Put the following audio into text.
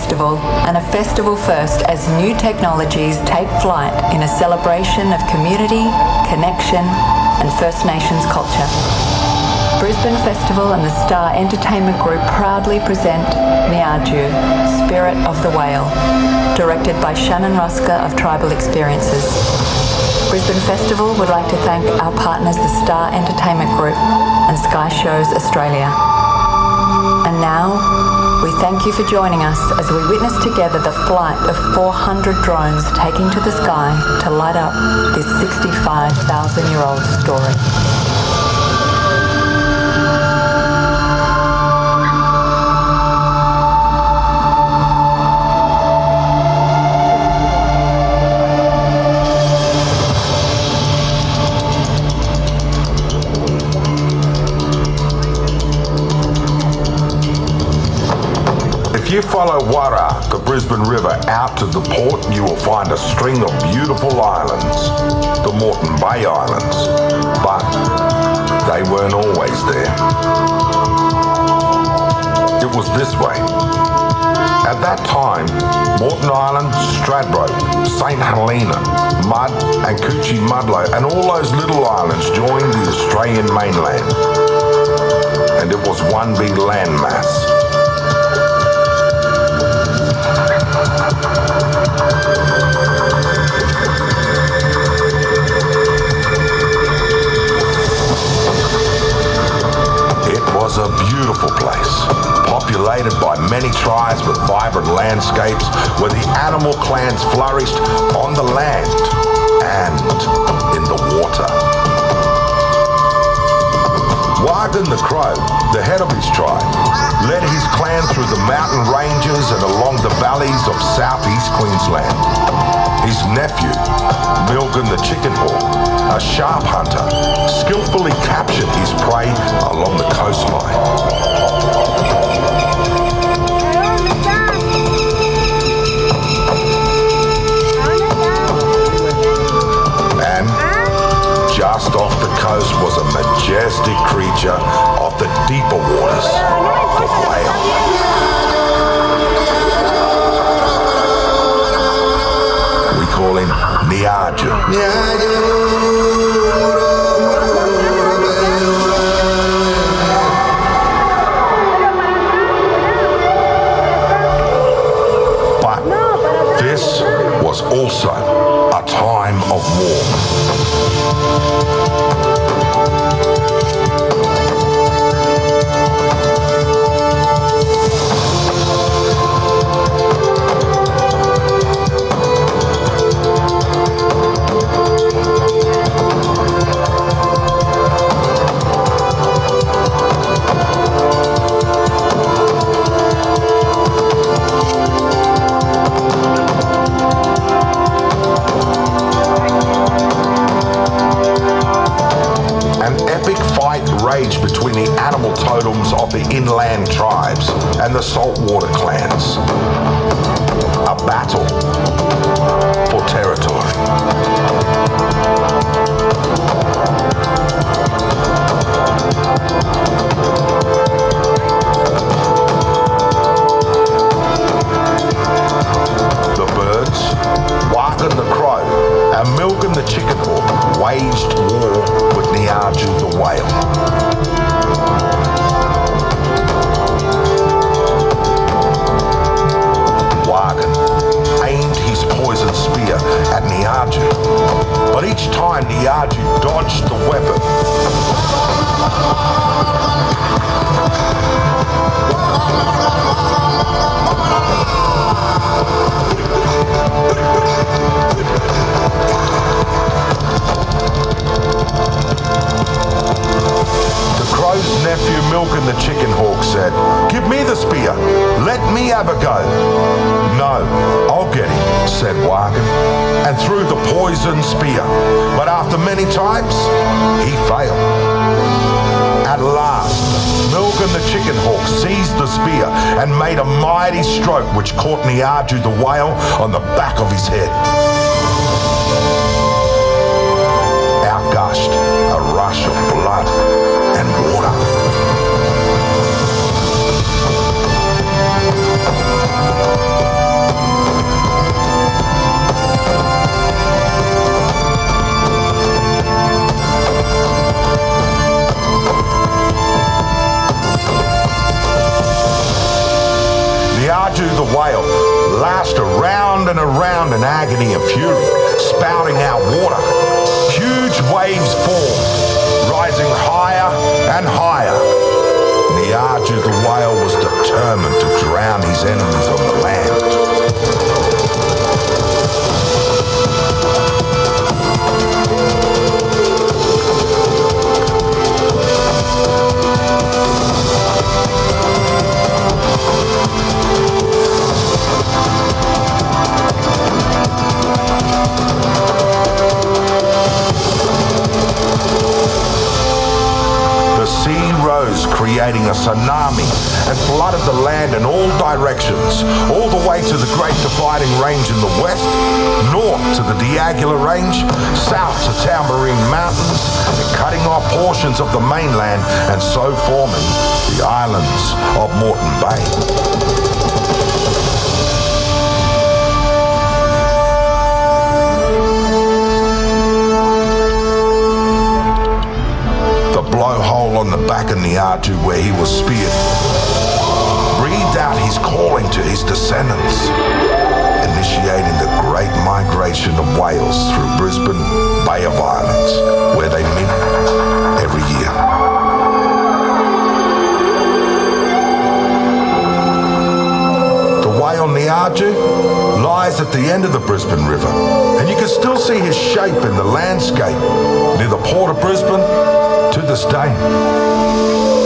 Festival, and a festival first as new technologies take flight in a celebration of community, connection, and First Nations culture. Brisbane Festival and the Star Entertainment Group proudly present Nieergoo, Spirit of the Whale, directed by Shannon Ruska of Tribal Experiences. Brisbane Festival would like to thank our partners the Star Entertainment Group and Sky Shows Australia. And now, we thank you for joining us as we witness together the flight of 400 drones taking to the sky to light up this 65,000-year-old story. If you follow Wara, the Brisbane River, out to the port, you will find a string of beautiful islands, the Moreton Bay Islands, but they weren't always there. It was this way. At that time, Moreton Island, Stradbroke, St Helena, Mudd and Coochie Mudlow and all those little islands joined the Australian mainland, and it was one big landmass. It was a beautiful place, populated by many tribes with vibrant landscapes where the animal clans flourished on the land and in the water. Wagon the Crow, the head of his tribe, led his clan through the mountain ranges and along the valleys of southeast Queensland. His nephew, Milgan the Chicken Hawk, a sharp hunter, skillfully captured his prey along the coastline. And just off the coast was a majestic creature of the deeper waters, the whale. We call him Nieergoo. But this was also a time of war. Raged between the animal totems of the inland tribes and the saltwater clans. A battle for territory. The birds, Wagon the Crow and Milgan the Chicken Hawk waged war with Nieergoo the Whale. Poison spear at Nieergoo, but each time Nieergoo dodged the weapon. The crow's nephew Milgan the Chicken Hawk said, "Give me the spear, let me have a go." "No, I'll get him," said Wagon, and threw the poison spear. But after many times, he failed. At last, Milgan the Chicken Hawk seized the spear and made a mighty stroke which caught Nieergoo the Whale on the back of his head. Out gushed a rush of blood and water. agony and fury, spouting out water. Huge waves formed, rising higher and higher. Nieergoo the whale was determined to drown his enemies on the land. Creating a tsunami and flooded the land in all directions, all the way to the Great Dividing Range in the west, north to the Nieergoo Range, south to Tamarine Mountains, and cutting off portions of the mainland and so forming the islands of Moreton Bay. Blowhole on the back of Nieergoo where he was speared breathed out his calling to his descendants, initiating the great migration of whales through Brisbane Bay of Islands, where they meet every year. The whale Nieergoo lies at the end of the Brisbane River, and you can still see his shape in the landscape near the port of Brisbane to this day.